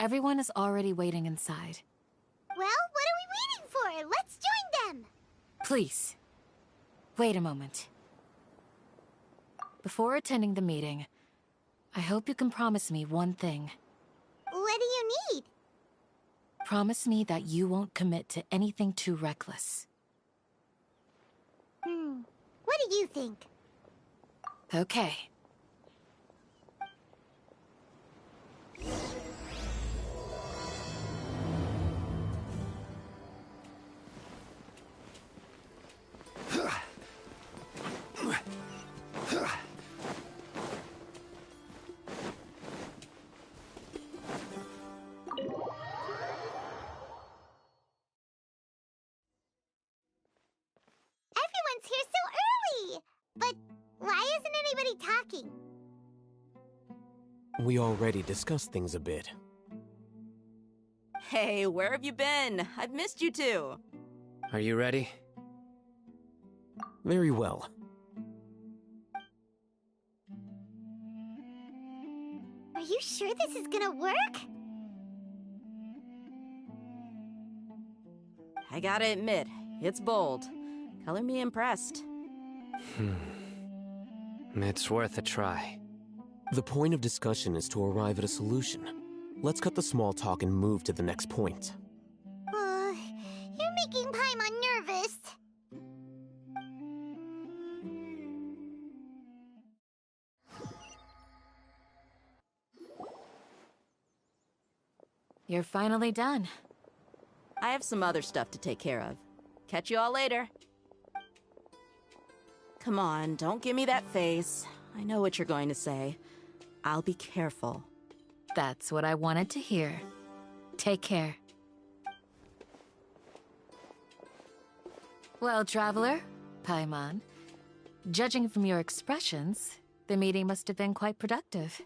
Everyone is already waiting inside. Well, what are we waiting for? Let's join them! Please, wait a moment. Before attending the meeting, I hope you can promise me one thing. What do you need? Promise me that you won't commit to anything too reckless. What do you think? Okay. Everyone's here so early! But why isn't anybody talking? We already discussed things a bit. Hey, where have you been? I've missed you too. Are you ready? Very well. Are you sure this is gonna work? I gotta admit, it's bold. Color me impressed. It's worth a try. The point of discussion is to arrive at a solution. Let's cut the small talk and move to the next point. You're making Paimon nervous. You're finally done. I have some other stuff to take care of. Catch you all later. Come on, don't give me that face. I know what you're going to say. I'll be careful. That's what I wanted to hear. Take care. Well, Traveler, Paimon, judging from your expressions, the meeting must have been quite productive.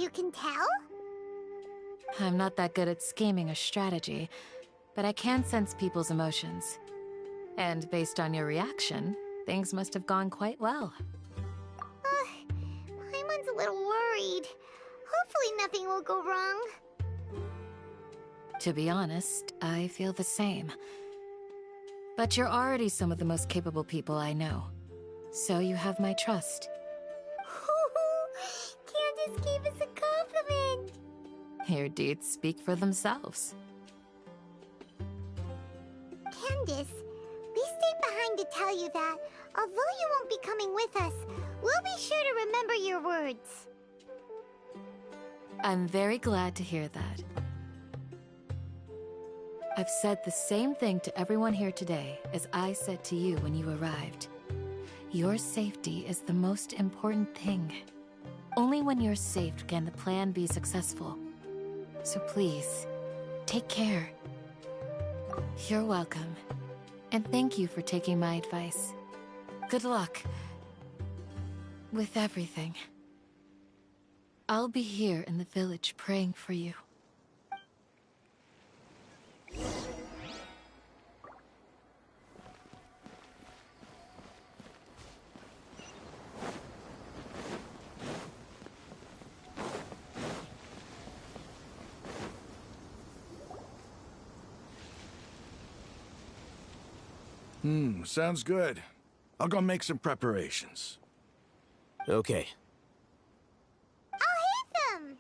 You can tell? I'm not that good at scheming or strategy, but I can sense people's emotions. And based on your reaction, things must have gone quite well. Paimon's a little worried. Hopefully nothing will go wrong. To be honest, I feel the same. But you're already some of the most capable people I know. So you have my trust. Candace gave us a compliment! Your deeds speak for themselves. Candace, we stayed behind to tell you that, although you won't be coming with us, we'll be sure to remember your words. I'm very glad to hear that. I've said the same thing to everyone here today as I said to you when you arrived. Your safety is the most important thing. Only when you're safe can the plan be successful. So please, take care. You're welcome. And thank you for taking my advice. Good luck with everything. I'll be here in the village praying for you. Sounds good. I'll go make some preparations. Okay. I'll hit them!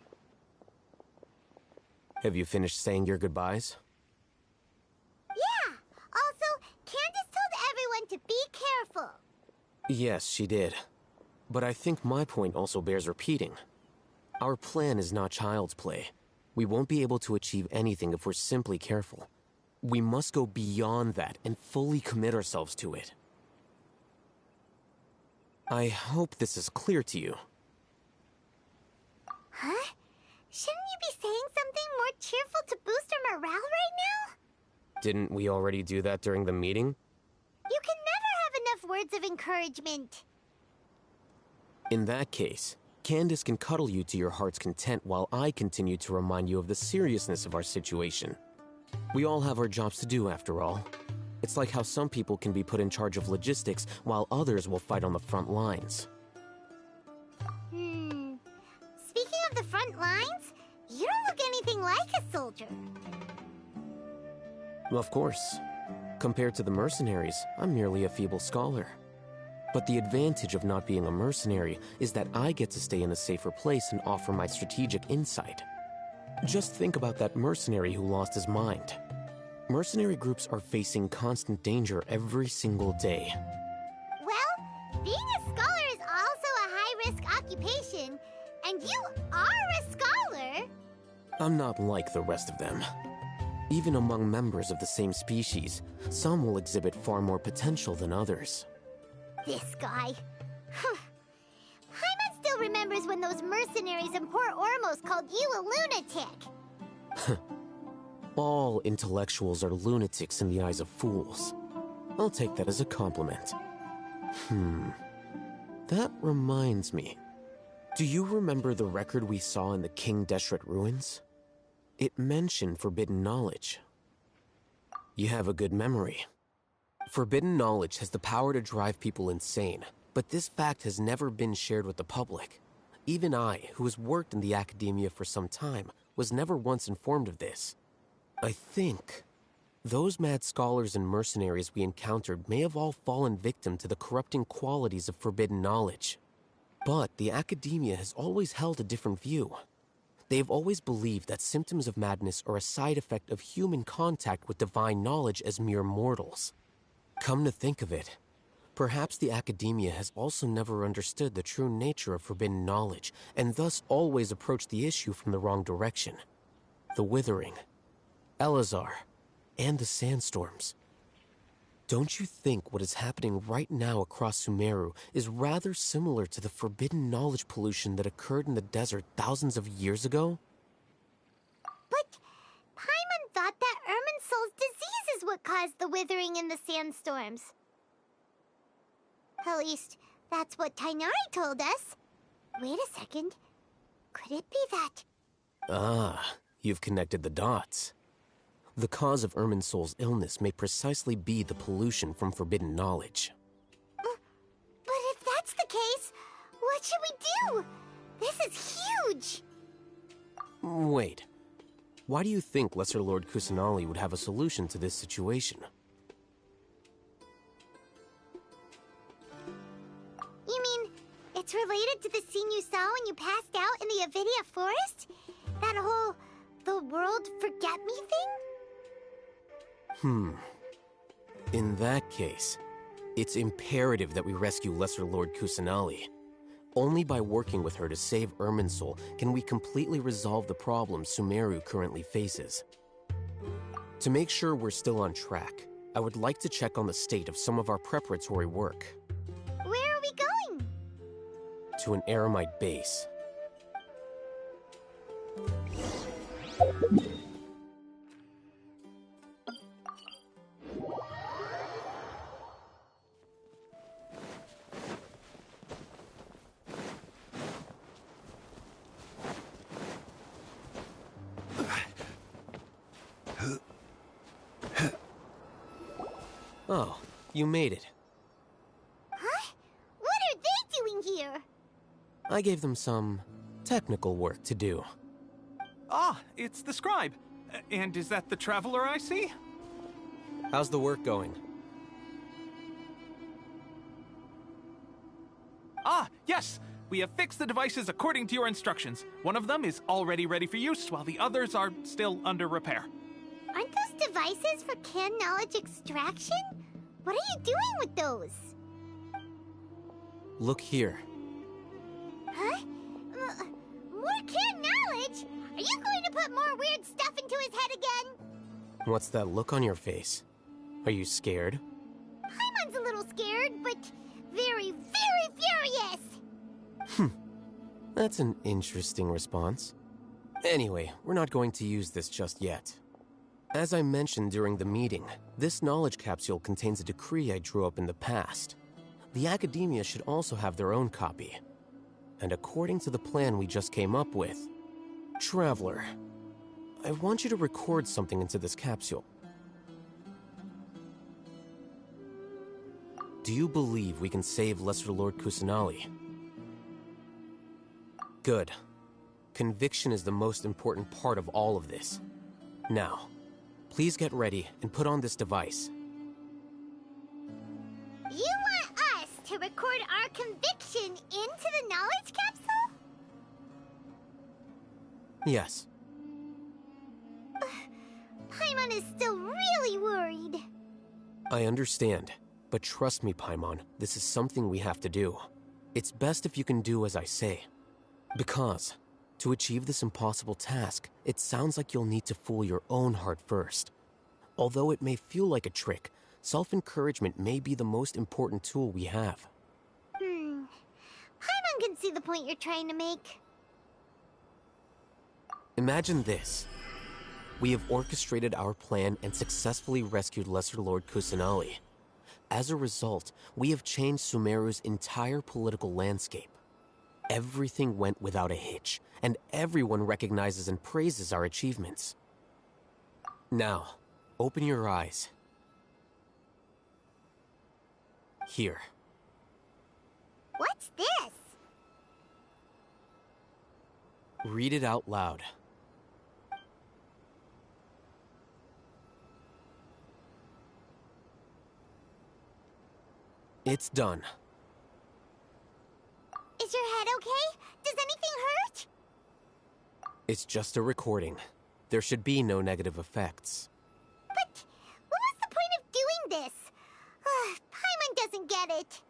Have you finished saying your goodbyes? Yeah! Also, Candace told everyone to be careful. Yes, she did. But I think my point also bears repeating. Our plan is not child's play. We won't be able to achieve anything if we're simply careful. We must go beyond that and fully commit ourselves to it. I hope this is clear to you. Huh? Shouldn't you be saying something more cheerful to boost our morale right now? Didn't we already do that during the meeting? You can never have enough words of encouragement. In that case, Candace can cuddle you to your heart's content while I continue to remind you of the seriousness of our situation. We all have our jobs to do, after all. It's like how some people can be put in charge of logistics while others will fight on the front lines. Speaking of the front lines, you don't look anything anything like a soldier. Of course. Compared to the mercenaries, I'm merely a feeble scholar. But the advantage of not being a mercenary is that I get to stay in a safer place and offer my strategic insight. Just think about that mercenary who lost his mind. Mercenary groups are facing constant danger every single day. Well, being a scholar is also a high-risk occupation, and you are a scholar. I'm not like the rest of them. Even among members of the same species, some will exhibit far more potential than others. This guy. Paimon still remembers when those mercenaries in Port Ormos called you a lunatic. All intellectuals are lunatics in the eyes of fools. I'll take that as a compliment. That reminds me. Do you remember the record we saw in the King Deshret ruins? It mentioned forbidden knowledge. You have a good memory. Forbidden knowledge has the power to drive people insane, but this fact has never been shared with the public. Even I, who has worked in the academia for some time, was never once informed of this. I think those mad scholars and mercenaries we encountered may have all fallen victim to the corrupting qualities of forbidden knowledge. But the academia has always held a different view. They have always believed that symptoms of madness are a side effect of human contact with divine knowledge as mere mortals. Come to think of it, perhaps the academia has also never understood the true nature of forbidden knowledge, and thus always approached the issue from the wrong direction. The Withering, Elazar, and the Sandstorms. Don't you think what is happening right now across Sumeru is rather similar to the forbidden knowledge pollution that occurred in the desert thousands of years ago? But Paimon thought that Irminsul's disease is what caused the withering and the sandstorms. At least, that's what Tainari told us. Wait a second. Could it be that... Ah, you've connected the dots. The cause of Irminsul's illness may precisely be the pollution from forbidden knowledge. But if that's the case, what should we do? This is huge! Wait. Why do you think Lesser Lord Kusanali would have a solution to this situation? You mean, it's related to the scene you saw when you passed out in the Avidia forest? That whole, the world forget me thing? In that case, it's imperative that we rescue Lesser Lord Kusanali. Only by working with her to save Irminsul can we completely resolve the problems Sumeru currently faces. To make sure we're still on track, I would like to check on the state of some of our preparatory work. Where are we going? To an Eremite base. Oh, you made it. Huh? What are they doing here? I gave them some technical work to do. Ah, it's the scribe. And is that the traveler I see? How's the work going? Ah, yes! We have fixed the devices according to your instructions. One of them is already ready for use, while the others are still under repair. Aren't those devices for can knowledge extraction? What are you doing with those? Look here. Huh? More can knowledge? Are you going to put more weird stuff into his head again? What's that look on your face? Are you scared? Paimon's a little scared, but very, very furious! That's an interesting response. Anyway, we're not going to use this just yet. As I mentioned during the meeting, this knowledge capsule contains a decree I drew up in the past. The academia should also have their own copy. And according to the plan we just came up with, Traveler, I want you to record something into this capsule. Do you believe we can save Lesser Lord Kusanali? Good. Conviction is the most important part of all of this. Now, please get ready and put on this device. You want us to record our conviction into the knowledge capsule? Yes. Paimon is still really worried. I understand, but trust me, Paimon, this is something we have to do. It's best if you can do as I say. Because, to achieve this impossible task, it sounds like you'll need to fool your own heart first. Although it may feel like a trick, self-encouragement may be the most important tool we have. Paimon can see the point you're trying to make. Imagine this. We have orchestrated our plan and successfully rescued Lesser Lord Kusanali. As a result, we have changed Sumeru's entire political landscape. Everything went without a hitch, and everyone recognizes and praises our achievements. Now, open your eyes. Here. What's this? Read it out loud. It's done. Is your head okay? Does anything hurt? It's just a recording. There should be no negative effects. But what was the point of doing this? Paimon doesn't get it.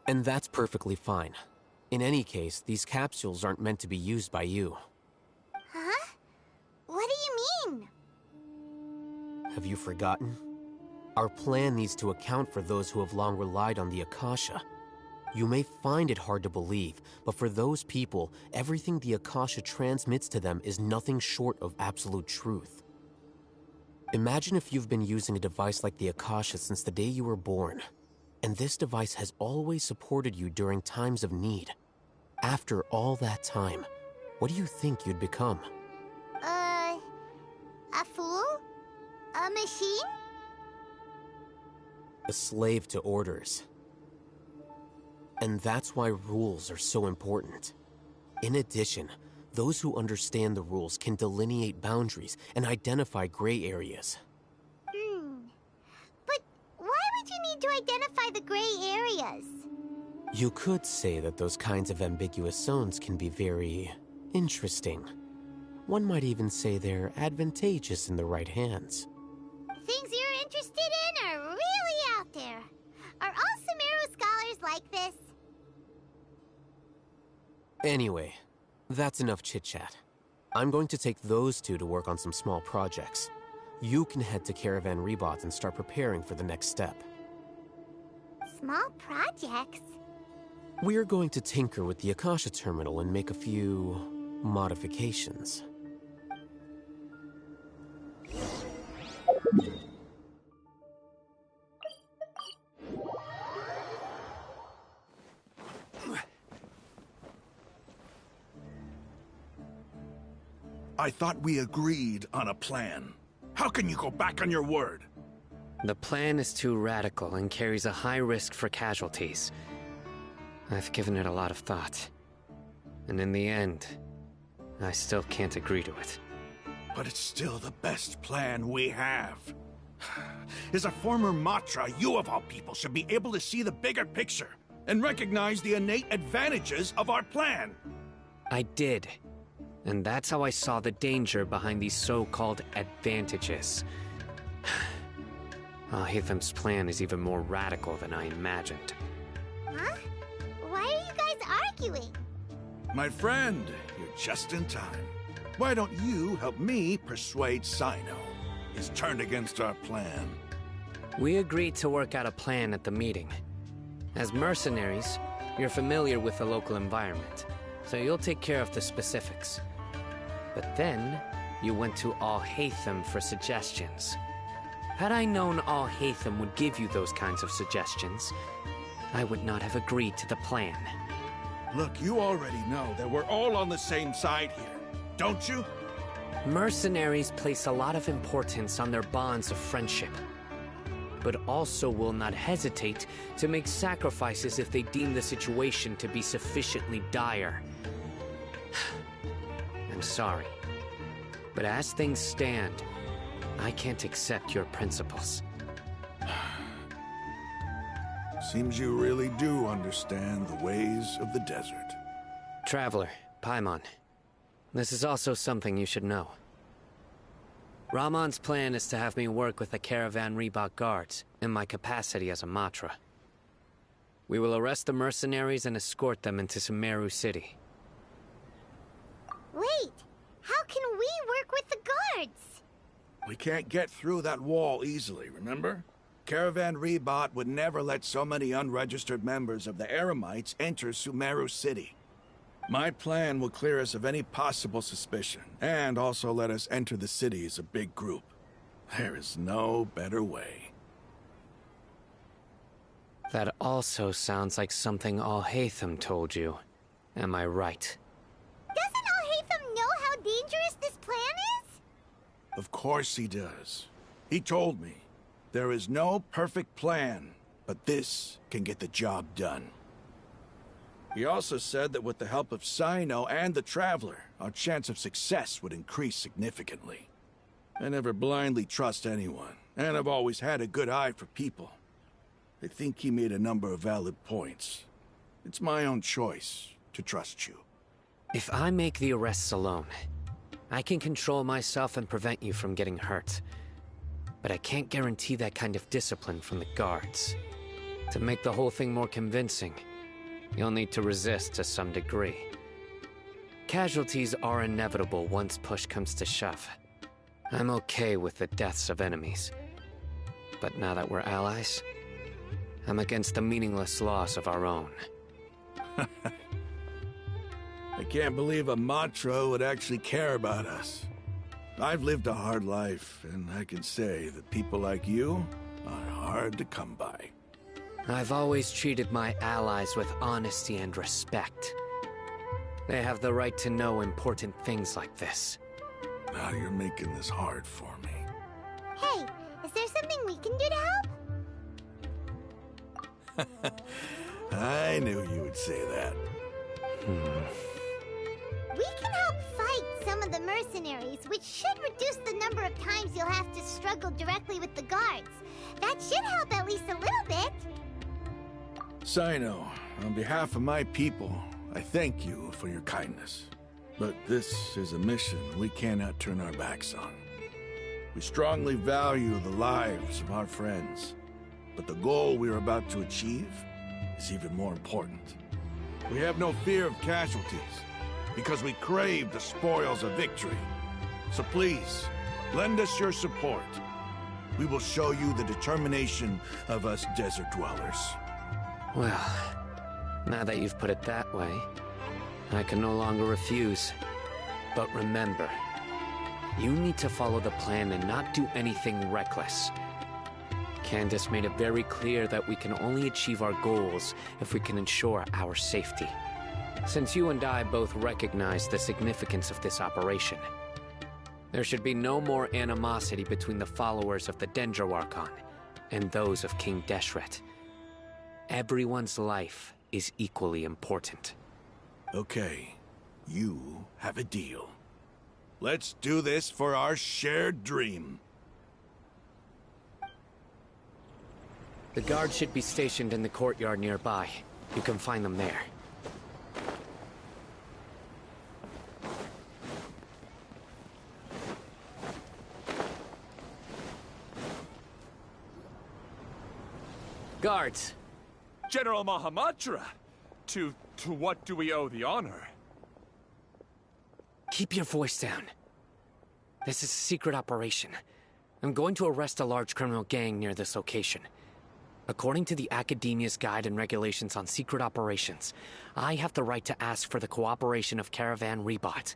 And that's perfectly fine. In any case, these capsules aren't meant to be used by you. Huh? What do you mean? Have you forgotten? Our plan needs to account for those who have long relied on the Akasha. You may find it hard to believe, but for those people, everything the Akasha transmits to them is nothing short of absolute truth. Imagine if you've been using a device like the Akasha since the day you were born, and this device has always supported you during times of need. After all that time, what do you think you'd become? A fool? A machine? A slave to orders. And that's why rules are so important. In addition, those who understand the rules can delineate boundaries and identify gray areas. But why would you need to identify the gray areas? You could say that those kinds of ambiguous zones can be very interesting. One might even say they're advantageous in the right hands. Things you're interested in are really out there. Are all Sumeru scholars like this? Anyway, that's enough chit-chat. I'm going to take those two to work on some small projects. You can head to Caravan Rebot and start preparing for the next step. Small projects? We're going to tinker with the Akasha terminal and make a few modifications. I thought we agreed on a plan. How can you go back on your word? The plan is too radical and carries a high risk for casualties. I've given it a lot of thought. And in the end, I still can't agree to it. But it's still the best plan we have. As a former Matra, you of all people should be able to see the bigger picture and recognize the innate advantages of our plan. I did. And that's how I saw the danger behind these so-called advantages. Alhaitham's plan is even more radical than I imagined. Huh? Why are you guys arguing? My friend, you're just in time. Why don't you help me persuade Sino? He's turned against our plan. We agreed to work out a plan at the meeting. As mercenaries, you're familiar with the local environment, so you'll take care of the specifics. But then, you went to Alhaitham for suggestions. Had I known Alhaitham would give you those kinds of suggestions, I would not have agreed to the plan. Look, you already know that we're all on the same side here, don't you? Mercenaries place a lot of importance on their bonds of friendship, but also will not hesitate to make sacrifices if they deem the situation to be sufficiently dire. I'm sorry. But as things stand, I can't accept your principles. Seems you really do understand the ways of the desert. Traveler, Paimon, this is also something you should know. Ramon's plan is to have me work with the Caravan Reebok guards in my capacity as a Matra. We will arrest the mercenaries and escort them into Sumeru City. Wait, how can we work with the guards? We can't get through that wall easily, remember? Caravan Reebok would never let so many unregistered members of the Eremites enter Sumeru City. My plan will clear us of any possible suspicion, and also let us enter the city as a big group. There is no better way. That also sounds like something Al-Haytham told you. Am I right? Doesn't Al-Haytham know how dangerous this plan is? Of course he does. He told me, there is no perfect plan, but this can get the job done. He also said that with the help of Sino and the Traveler, our chance of success would increase significantly. I never blindly trust anyone, and I've always had a good eye for people. I think he made a number of valid points. It's my own choice to trust you. If I make the arrests alone, I can control myself and prevent you from getting hurt. But I can't guarantee that kind of discipline from the guards. To make the whole thing more convincing, you'll need to resist to some degree. Casualties are inevitable once push comes to shove. I'm okay with the deaths of enemies. But now that we're allies, I'm against the meaningless loss of our own. I can't believe a Matra would actually care about us. I've lived a hard life, and I can say that people like you are hard to come by. I've always treated my allies with honesty and respect. They have the right to know important things like this. Now you're making this hard for me. Hey, is there something we can do to help? I knew you would say that. We can help fight some of the mercenaries, which should reduce the number of times you'll have to struggle directly with the guards. That should help at least a little bit. Sino, on behalf of my people, I thank you for your kindness. But this is a mission we cannot turn our backs on. We strongly value the lives of our friends, but the goal we are about to achieve is even more important. We have no fear of casualties, because we crave the spoils of victory. So please, lend us your support. We will show you the determination of us desert dwellers. Well, now that you've put it that way, I can no longer refuse. But remember, you need to follow the plan and not do anything reckless. Candace made it very clear that we can only achieve our goals if we can ensure our safety. Since you and I both recognize the significance of this operation, there should be no more animosity between the followers of the Dendro Archon and those of King Deshret. Everyone's life is equally important. Okay, you have a deal. Let's do this for our shared dream. The guards should be stationed in the courtyard nearby. You can find them there. Guards! General Mahamatra! To what do we owe the honor? Keep your voice down. This is a secret operation. I'm going to arrest a large criminal gang near this location. According to the Academia's Guide and Regulations on Secret Operations, I have the right to ask for the cooperation of Caravan Reebok.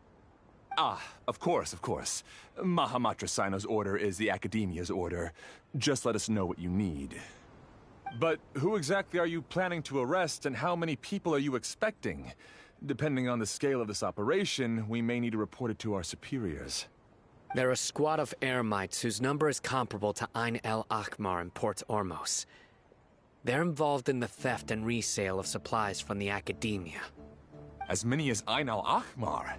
Ah, of course, of course. Mahamatra Sino's order is the Academia's order. Just let us know what you need. But who exactly are you planning to arrest, and how many people are you expecting? Depending on the scale of this operation, we may need to report it to our superiors. They're a squad of Eremites whose number is comparable to Ain el Akhmar in Port Ormos. They're involved in the theft and resale of supplies from the Academia. As many as Ain al-Ahmar.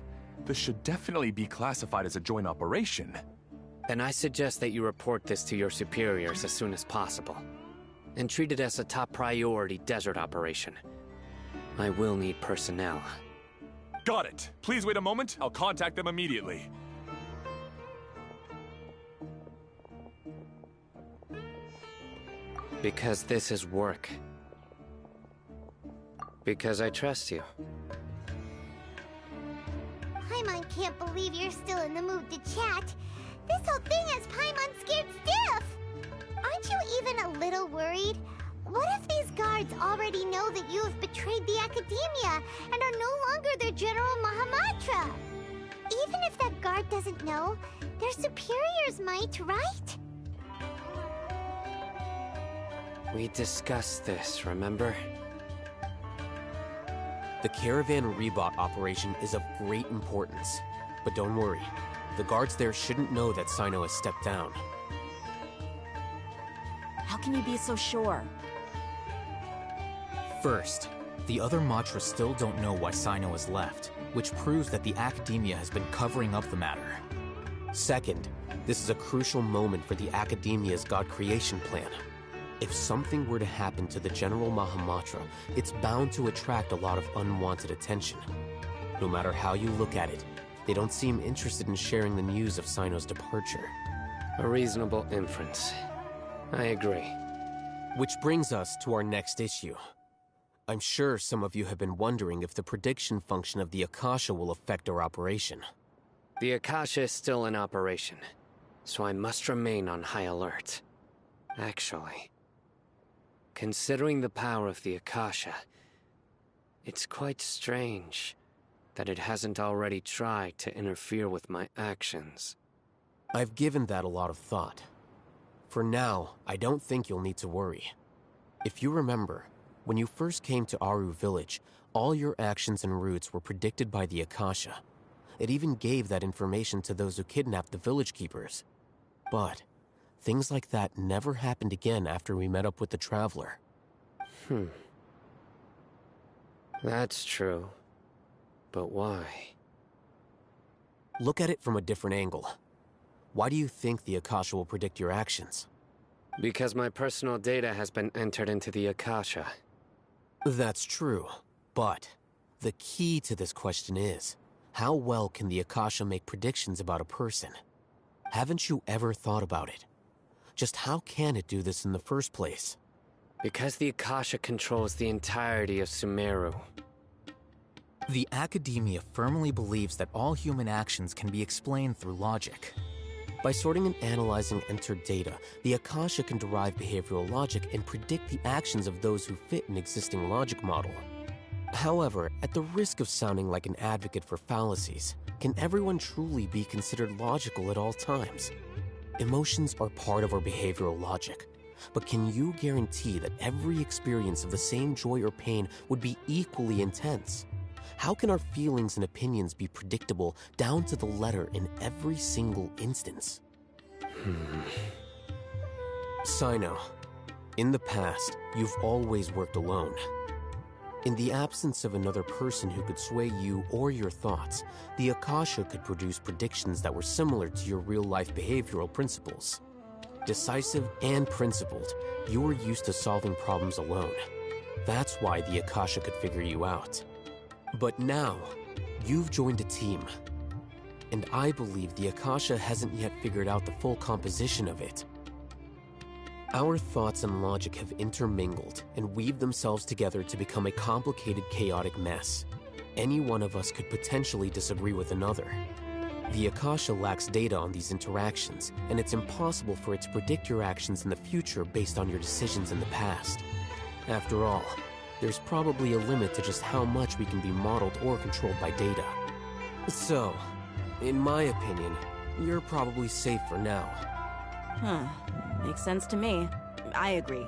This should definitely be classified as a joint operation. Then I suggest that you report this to your superiors as soon as possible. And treat it as a top priority desert operation. I will need personnel. Got it. Please wait a moment. I'll contact them immediately. Because this is work. Because I trust you. Paimon can't believe you're still in the mood to chat. This whole thing has Paimon scared stiff. Aren't you even a little worried? What if these guards already know that you have betrayed the Academia and are no longer their General Mahamatra? Even if that guard doesn't know, their superiors might, right? We discussed this, remember? The Caravan Rebot operation is of great importance. But don't worry, the guards there shouldn't know that Sino has stepped down. How can you be so sure? First, the other Matras still don't know why Sino has left, which proves that the Academia has been covering up the matter. Second, this is a crucial moment for the Academia's God creation plan. If something were to happen to the General Mahamatra, it's bound to attract a lot of unwanted attention. No matter how you look at it, they don't seem interested in sharing the news of Sino's departure. A reasonable inference. I agree. Which brings us to our next issue. I'm sure some of you have been wondering if the prediction function of the Akasha will affect our operation. The Akasha is still in operation, so I must remain on high alert. Actually, considering the power of the Akasha, it's quite strange that it hasn't already tried to interfere with my actions. I've given that a lot of thought. For now, I don't think you'll need to worry. If you remember, when you first came to Aru Village, all your actions and routes were predicted by the Akasha. It even gave that information to those who kidnapped the village keepers. But things like that never happened again after we met up with the Traveler. That's true. But why? Look at it from a different angle. Why do you think the Akasha will predict your actions? Because my personal data has been entered into the Akasha. That's true, but the key to this question is, how well can the Akasha make predictions about a person? Haven't you ever thought about it? Just how can it do this in the first place? Because the Akasha controls the entirety of Sumeru. The Academia firmly believes that all human actions can be explained through logic. By sorting and analyzing entered data, the Akasha can derive behavioral logic and predict the actions of those who fit an existing logic model. However, at the risk of sounding like an advocate for fallacies, can everyone truly be considered logical at all times? Emotions are part of our behavioral logic, but can you guarantee that every experience of the same joy or pain would be equally intense? How can our feelings and opinions be predictable down to the letter in every single instance? Sino, in the past, you've always worked alone. In the absence of another person who could sway you or your thoughts, the Akasha could produce predictions that were similar to your real-life behavioral principles. Decisive and principled, you were used to solving problems alone. That's why the Akasha could figure you out. But now, you've joined a team. And I believe the Akasha hasn't yet figured out the full composition of it. Our thoughts and logic have intermingled and weaved themselves together to become a complicated, chaotic mess. Any one of us could potentially disagree with another. The Akasha lacks data on these interactions, and it's impossible for it to predict your actions in the future based on your decisions in the past. After all, there's probably a limit to just how much we can be modeled or controlled by data. So, in my opinion, you're probably safe for now. Makes sense to me. I agree.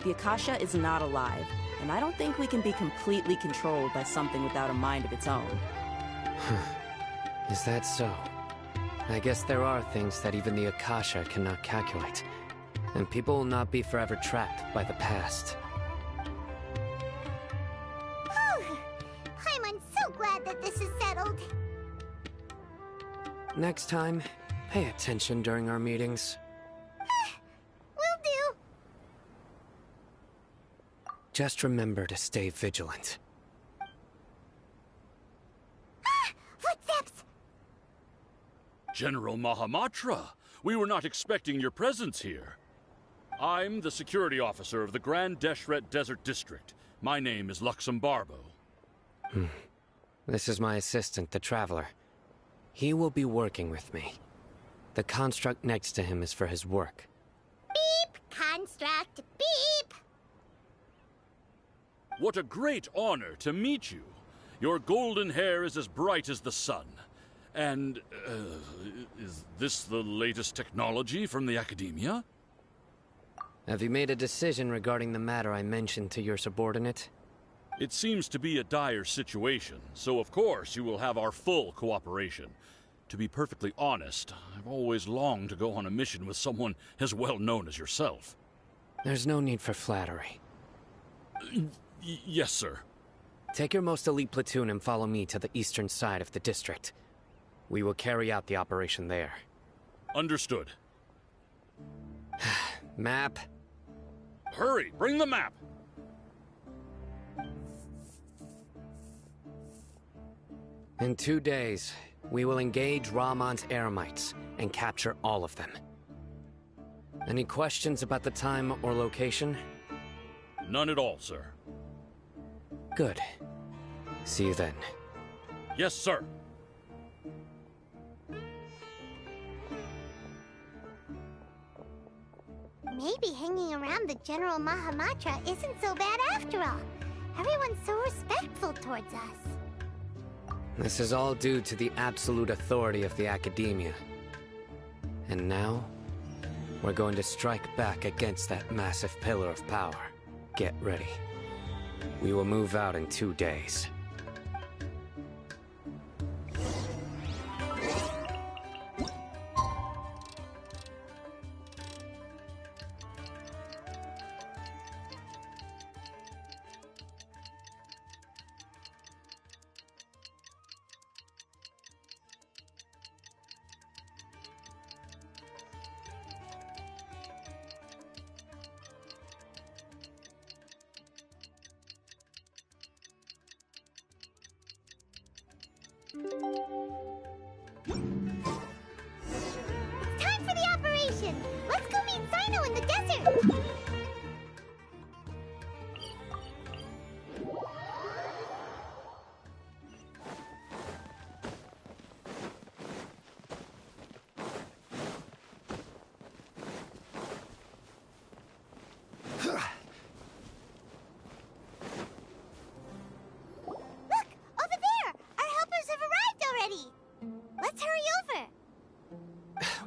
The Akasha is not alive, and I don't think we can be completely controlled by something without a mind of its own. Is that so? I guess there are things that even the Akasha cannot calculate, and people will not be forever trapped by the past. I'm so glad Next time, pay attention during our meetings. Will do. Just remember to stay vigilant. Footsteps! General Mahamatra, we were not expecting your presence here. I'm the security officer of the Grand Deshret Desert District. My name is Luxembarbo. This is my assistant, the Traveler. He will be working with me. The construct next to him is for his work. Beep! Construct, beep! What a great honor to meet you. Your golden hair is as bright as the sun. And, is this the latest technology from the Academia? Have you made a decision regarding the matter I mentioned to your subordinate? It seems to be a dire situation, so of course you will have our full cooperation. To be perfectly honest, I've always longed to go on a mission with someone as well known as yourself. There's no need for flattery. Yes, sir. Take your most elite platoon and follow me to the eastern side of the district. We will carry out the operation there. Understood. Map. Hurry, bring the map! In 2 days, we will engage Rahman's Eremites and capture all of them. Any questions about the time or location? None at all, sir. Good. See you then. Yes, sir. Maybe hanging around the General Mahamatra isn't so bad after all. Everyone's so respectful towards us. This is all due to the absolute authority of the Academia. And now, we're going to strike back against that massive pillar of power. Get ready. We will move out in 2 days. It's time for the operation! Let's go meet Sino in the desert!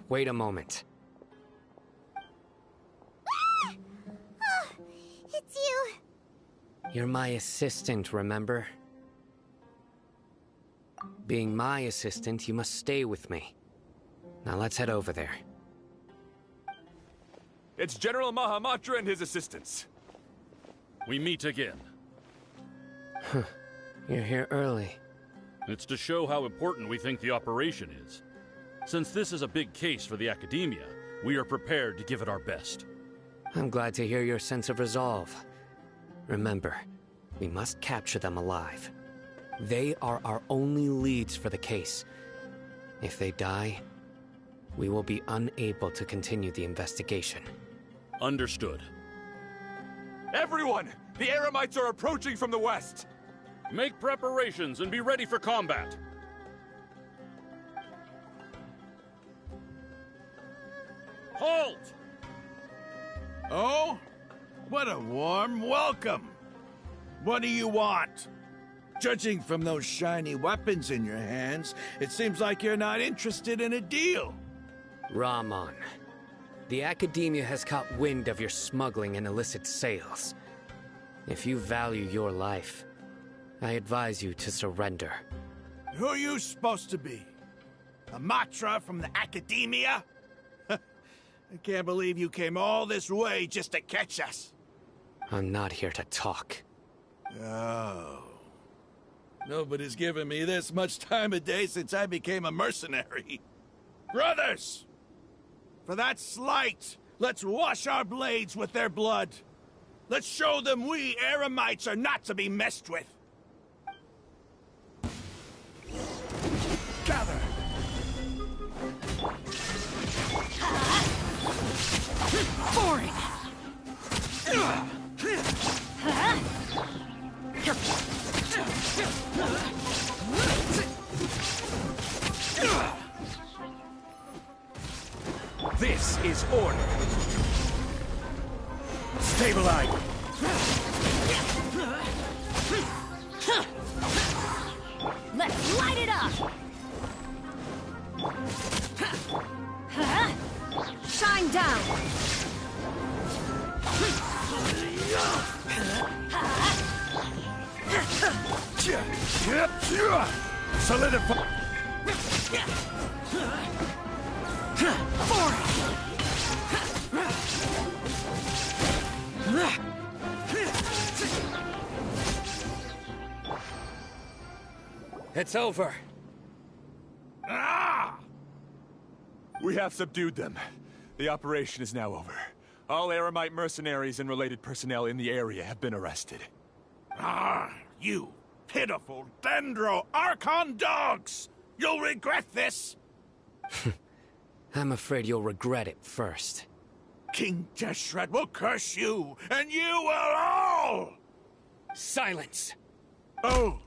Wait a moment. Oh, it's you. You're my assistant, remember? Being my assistant, you must stay with me. Now let's head over there. It's General Mahamatra and his assistants. We meet again. You're here early. It's to show how important we think the operation is. Since this is a big case for the Academia, we are prepared to give it our best. I'm glad to hear your sense of resolve. Remember, we must capture them alive. They are our only leads for the case. If they die, we will be unable to continue the investigation. Understood. Everyone! The Eremites are approaching from the west! Make preparations and be ready for combat! Halt! Oh? What a warm welcome! What do you want? Judging from those shiny weapons in your hands, it seems like you're not interested in a deal. Rahman, the Academia has caught wind of your smuggling and illicit sales. If you value your life, I advise you to surrender. Who are you supposed to be? A Matra from the Academia? I can't believe you came all this way just to catch us. I'm not here to talk. Oh. Nobody's given me this much time of day since I became a mercenary. Brothers! For that slight, let's wash our blades with their blood. Let's show them we Eremites are not to be messed with. Gather! Boring! This is order. Stabilize. Let's light it up! Shine down! Solidify. It's over. Ah! We have subdued them. The operation is now over. All Eremite mercenaries and related personnel in the area have been arrested. Ah, you pitiful Dendro Archon dogs! You'll regret this! I'm afraid you'll regret it first. King Deshret will curse you, and you will all! Silence! Oh,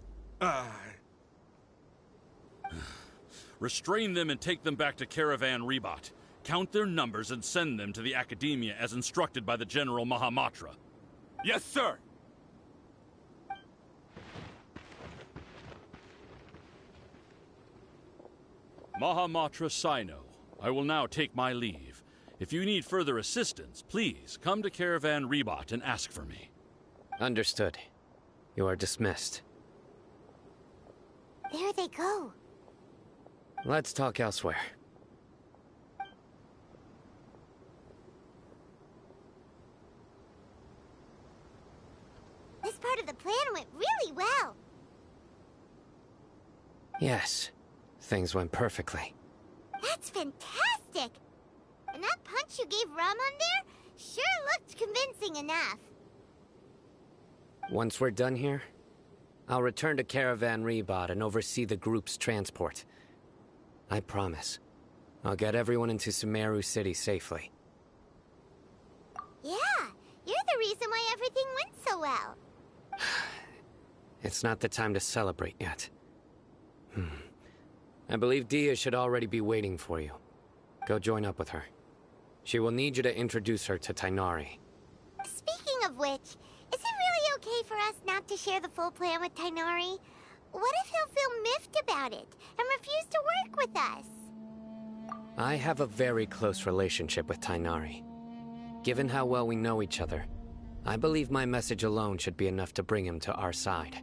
Restrain them and take them back to Caravan Rebot. Count their numbers and send them to the Academia as instructed by the General Mahamatra. Yes, sir! Mahamatra Sino, I will now take my leave. If you need further assistance, please come to Caravan Rebot and ask for me. Understood. You are dismissed. There they go. Let's talk elsewhere. This part of the plan went really well. Yes, things went perfectly. That's fantastic! And that punch you gave Ram on there sure looked convincing enough. Once we're done here, I'll return to Caravan Rebot and oversee the group's transport. I promise. I'll get everyone into Sumeru City safely. Yeah, you're the reason why everything went so well. It's not the time to celebrate yet. I believe Dia should already be waiting for you. Go join up with her. She will need you to introduce her to Tainari. Speaking of which, is it really okay for us not to share the full plan with Tainari? What if he'll feel miffed about it and refuse to work with us? I have a very close relationship with Tainari. Given how well we know each other, I believe my message alone should be enough to bring him to our side.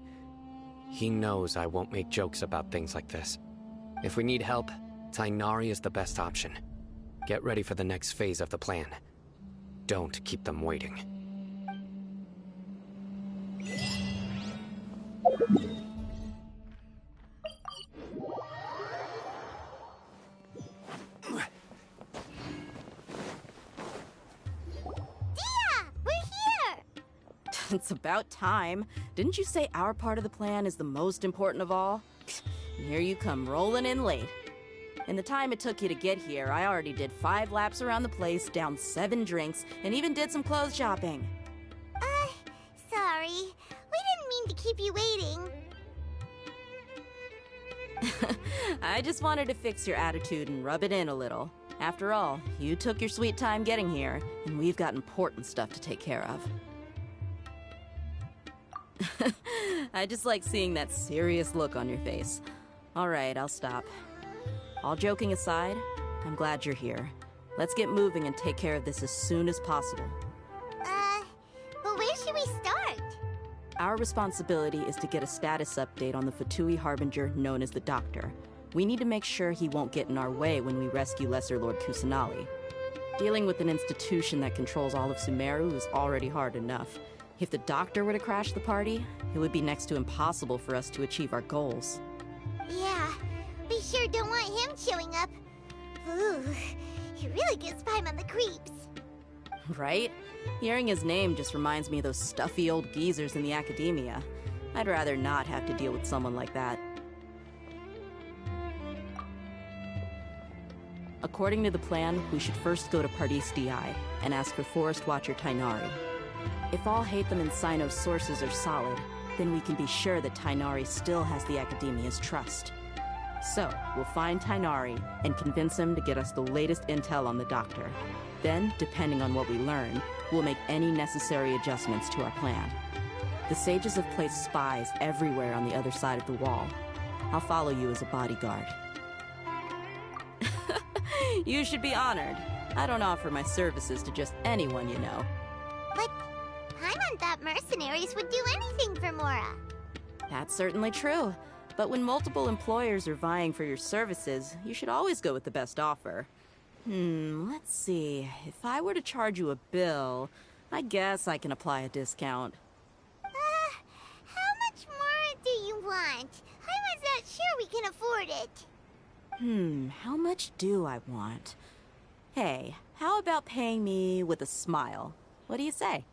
He knows I won't make jokes about things like this. If we need help, Tainari is the best option. Get ready for the next phase of the plan. Don't keep them waiting. It's about time. Didn't you say our part of the plan is the most important of all? And here you come rolling in late. In the time it took you to get here, I already did 5 laps around the place, downed 7 drinks, and even did some clothes shopping. Sorry. We didn't mean to keep you waiting. I just wanted to fix your attitude and rub it in a little. After all, you took your sweet time getting here, and we've got important stuff to take care of. I just like seeing that serious look on your face. All right, I'll stop. All joking aside, I'm glad you're here. Let's get moving and take care of this as soon as possible. But where should we start? Our responsibility is to get a status update on the Fatui Harbinger known as the Doctor. We need to make sure he won't get in our way when we rescue Lesser Lord Kusanali. Dealing with an institution that controls all of Sumeru is already hard enough. If the Doctor were to crash the party, it would be next to impossible for us to achieve our goals. Yeah, we sure don't want him showing up. Ooh, he really gives Paimon the creeps. Right? Hearing his name just reminds me of those stuffy old geezers in the academia. I'd rather not have to deal with someone like that. According to the plan, we should first go to Pardis DI and ask for Forest Watcher Tainari. If all Hatham and Sino's sources are solid, then we can be sure that Tainari still has the Academia's trust. So, we'll find Tainari and convince him to get us the latest intel on the Doctor. Then, depending on what we learn, we'll make any necessary adjustments to our plan. The sages have placed spies everywhere on the other side of the wall. I'll follow you as a bodyguard. You should be honored. I don't offer my services to just anyone you know. But Paimon thought mercenaries would do anything for Mora. That's certainly true. But when multiple employers are vying for your services, you should always go with the best offer. Let's see. If I were to charge you a bill, I guess I can apply a discount. How much more do you want? Paimon's not sure we can afford it. How much do I want? Hey, how about paying me with a smile? What do you say?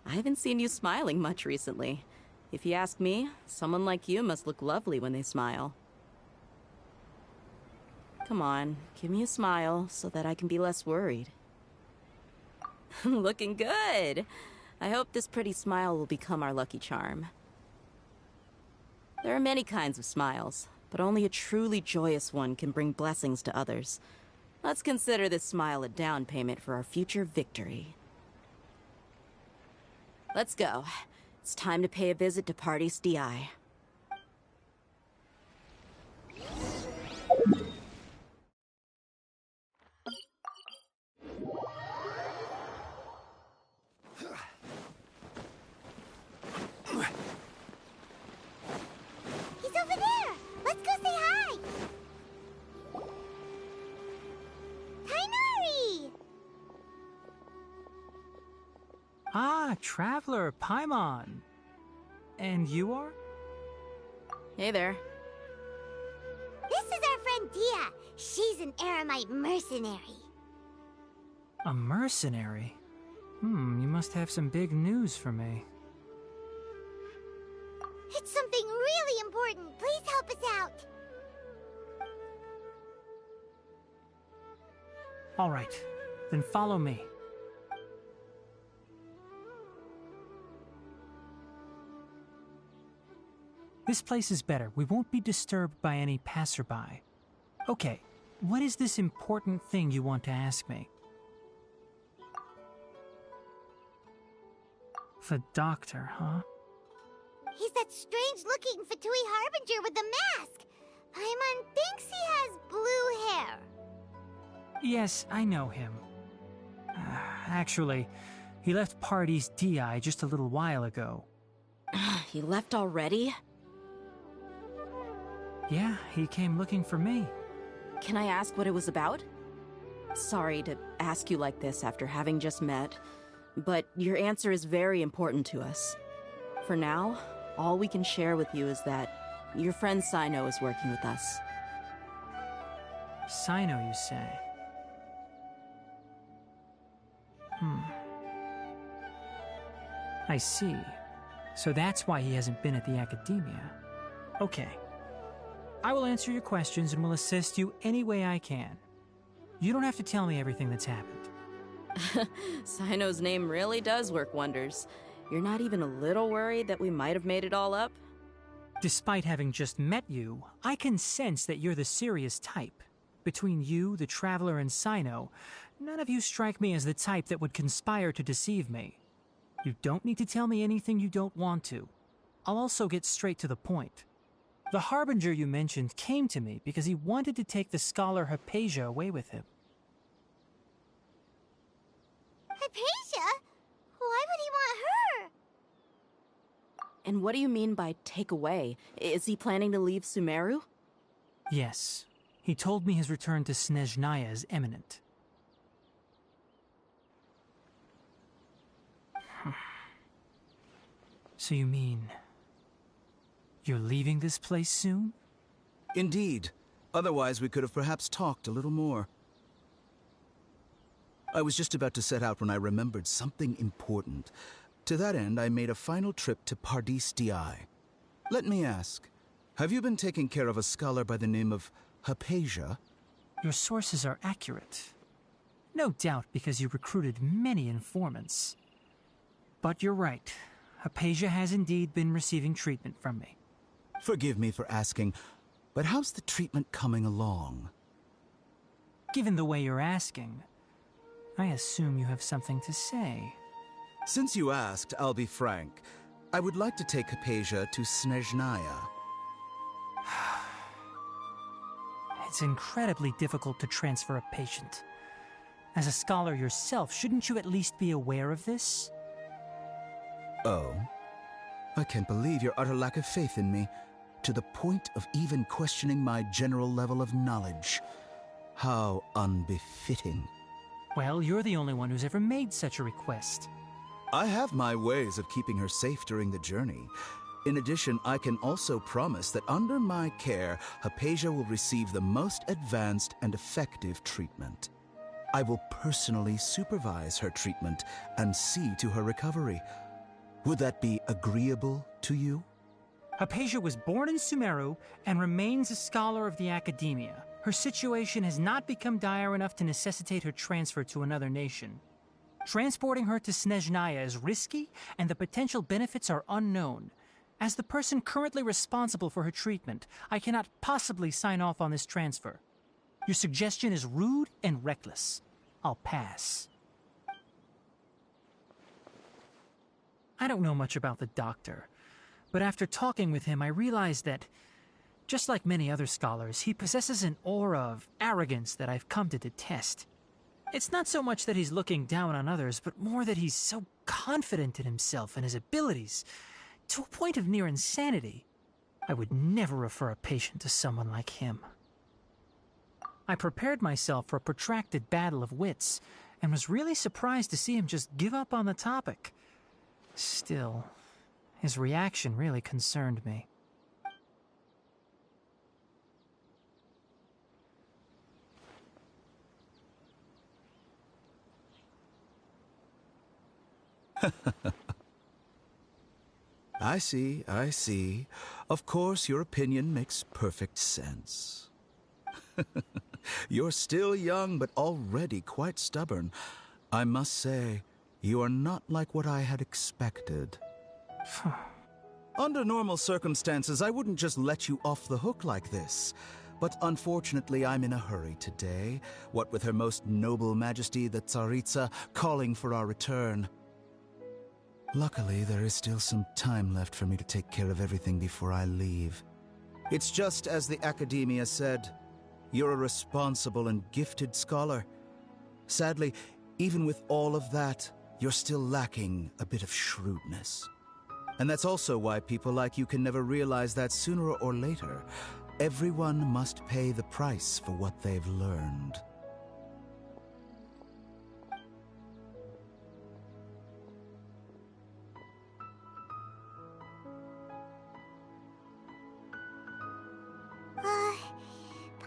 I haven't seen you smiling much recently. If you ask me, someone like you must look lovely when they smile. Come on, give me a smile so that I can be less worried. Looking good! I hope this pretty smile will become our lucky charm. There are many kinds of smiles, but only a truly joyous one can bring blessings to others. Let's consider this smile a down payment for our future victory. Let's go. It's time to pay a visit to Pardis DI. He's over there! Let's go say hi! Tainari! Ah, Traveler, Paimon. And you are? Hey there. This is our friend Dia. She's an Aramite mercenary. A mercenary? You must have some big news for me. It's something really important. Please help us out. All right, then follow me. This place is better. We won't be disturbed by any passerby. Okay, what is this important thing you want to ask me? The Doctor, huh? He's that strange-looking Fatui Harbinger with the mask. Paimon thinks he has blue hair. Yes, I know him. Actually, he left Pardis DI just a little while ago. He left already? Yeah, he came looking for me. Can I ask what it was about? Sorry to ask you like this after having just met, but your answer is very important to us. For now, all we can share with you is that your friend Sino is working with us. Sino, you say? I see. So that's why he hasn't been at the Academia. Okay. I will answer your questions and will assist you any way I can. You don't have to tell me everything that's happened. Sino's name really does work wonders. You're not even a little worried that we might have made it all up? Despite having just met you, I can sense that you're the serious type. Between you, the Traveler, and Sino, none of you strike me as the type that would conspire to deceive me. You don't need to tell me anything you don't want to. I'll also get straight to the point. The Harbinger you mentioned came to me because he wanted to take the scholar Hypatia away with him. Hypatia? Why would he want her? And what do you mean by take away? Is he planning to leave Sumeru? Yes. He told me his return to Snezhnaya is imminent. So you mean... you're leaving this place soon? Indeed. Otherwise, we could have perhaps talked a little more. I was just about to set out when I remembered something important. To that end, I made a final trip to Pardis Di. Let me ask, have you been taking care of a scholar by the name of Hypatia? Your sources are accurate. No doubt because you recruited many informants. But you're right. Hypatia has indeed been receiving treatment from me. Forgive me for asking, but how's the treatment coming along? Given the way you're asking, I assume you have something to say. Since you asked, I'll be frank. I would like to take Hypatia to Snezhnaya. It's incredibly difficult to transfer a patient. As a scholar yourself, shouldn't you at least be aware of this? Oh? I can't believe your utter lack of faith in me, to the point of even questioning my general level of knowledge. How unbefitting. Well, you're the only one who's ever made such a request. I have my ways of keeping her safe during the journey. In addition, I can also promise that under my care, Hypatia will receive the most advanced and effective treatment. I will personally supervise her treatment and see to her recovery. Would that be agreeable to you? Hypatia was born in Sumeru and remains a scholar of the Academia. Her situation has not become dire enough to necessitate her transfer to another nation. Transporting her to Snezhnaya is risky, and the potential benefits are unknown. As the person currently responsible for her treatment, I cannot possibly sign off on this transfer. Your suggestion is rude and reckless. I'll pass. I don't know much about the doctor, but after talking with him, I realized that, just like many other scholars, he possesses an aura of arrogance that I've come to detest. It's not so much that he's looking down on others, but more that he's so confident in himself and his abilities, to a point of near insanity. I would never refer a patient to someone like him. I prepared myself for a protracted battle of wits, and was really surprised to see him just give up on the topic. Still, his reaction really concerned me. I see. Of course, your opinion makes perfect sense. You're still young, but already quite stubborn. I must say, you are not like what I had expected. Under normal circumstances, I wouldn't just let you off the hook like this. But unfortunately, I'm in a hurry today, what with Her Most Noble Majesty the Tsaritsa calling for our return. Luckily, there is still some time left for me to take care of everything before I leave. It's just as the Academia said, you're a responsible and gifted scholar. Sadly, even with all of that, you're still lacking a bit of shrewdness. And that's also why people like you can never realize that sooner or later, everyone must pay the price for what they've learned.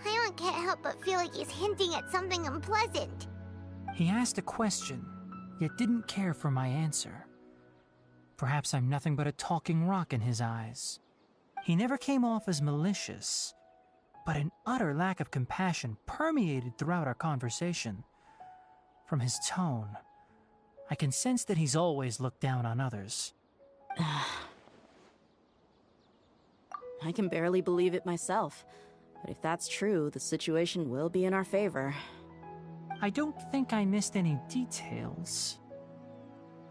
Paimon can't help but feel like he's hinting at something unpleasant. He asked a question, yet didn't care for my answer. Perhaps I'm nothing but a talking rock in his eyes. He never came off as malicious, but an utter lack of compassion permeated throughout our conversation. From his tone, I can sense that he's always looked down on others. I can barely believe it myself, but if that's true, the situation will be in our favor. I don't think I missed any details.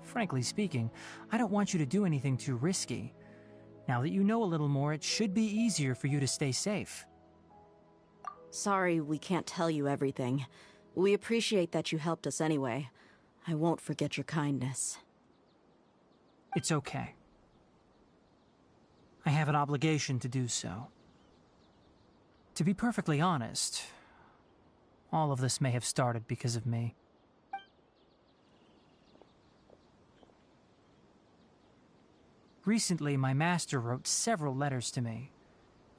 Frankly speaking, I don't want you to do anything too risky. Now that you know a little more, it should be easier for you to stay safe. Sorry we can't tell you everything. We appreciate that you helped us anyway. I won't forget your kindness. It's okay. I have an obligation to do so. To be perfectly honest, all of this may have started because of me. Recently, my master wrote several letters to me.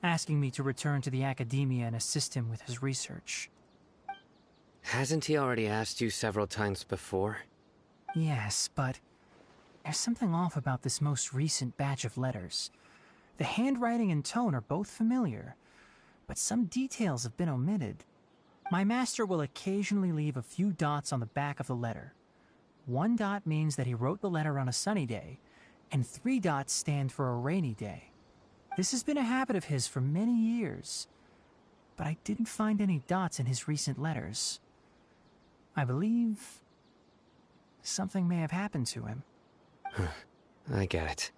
asking me to return to the Academia and assist him with his research. Hasn't he already asked you several times before? Yes, but there's something off about this most recent batch of letters. The handwriting and tone are both familiar, but some details have been omitted. My master will occasionally leave a few dots on the back of the letter. 1 dot means that he wrote the letter on a sunny day, and 3 dots stand for a rainy day. This has been a habit of his for many years, but I didn't find any dots in his recent letters. I believe something may have happened to him. I get it.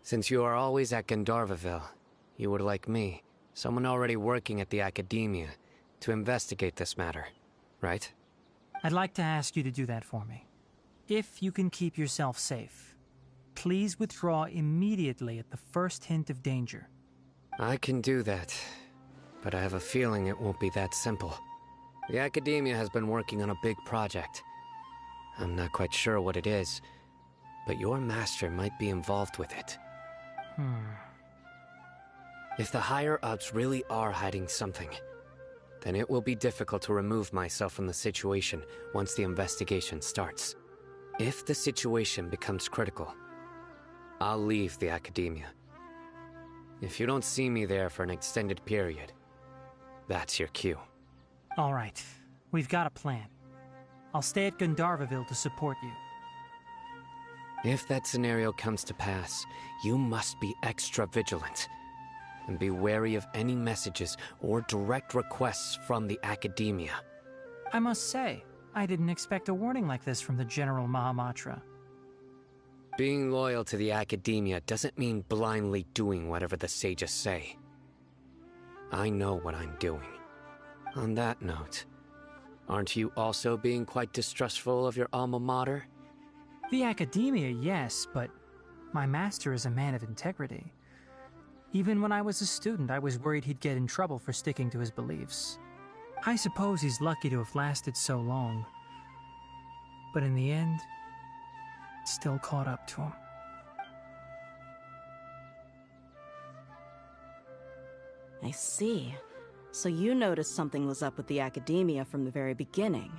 Since you are always at Gandharvaville, you would like me, someone already working at the Academia, to investigate this matter, right? I'd like to ask you to do that for me. If you can keep yourself safe, please withdraw immediately at the first hint of danger. I can do that, but I have a feeling it won't be that simple. The Academia has been working on a big project. I'm not quite sure what it is, but your master might be involved with it. If the higher-ups really are hiding something, then it will be difficult to remove myself from the situation once the investigation starts. If the situation becomes critical, I'll leave the Academia. If you don't see me there for an extended period, that's your cue. All right, we've got a plan. I'll stay at Gandharvaville to support you. If that scenario comes to pass, you must be extra vigilant. And be wary of any messages or direct requests from the Academia. I must say, I didn't expect a warning like this from the General Mahamatra. Being loyal to the Academia doesn't mean blindly doing whatever the sages say. I know what I'm doing. On that note, aren't you also being quite distrustful of your alma mater? The Academia, yes, but my master is a man of integrity. Even when I was a student, I was worried he'd get in trouble for sticking to his beliefs. I suppose he's lucky to have lasted so long. But in the end, it still caught up to him. I see. So you noticed something was up with the Academia from the very beginning.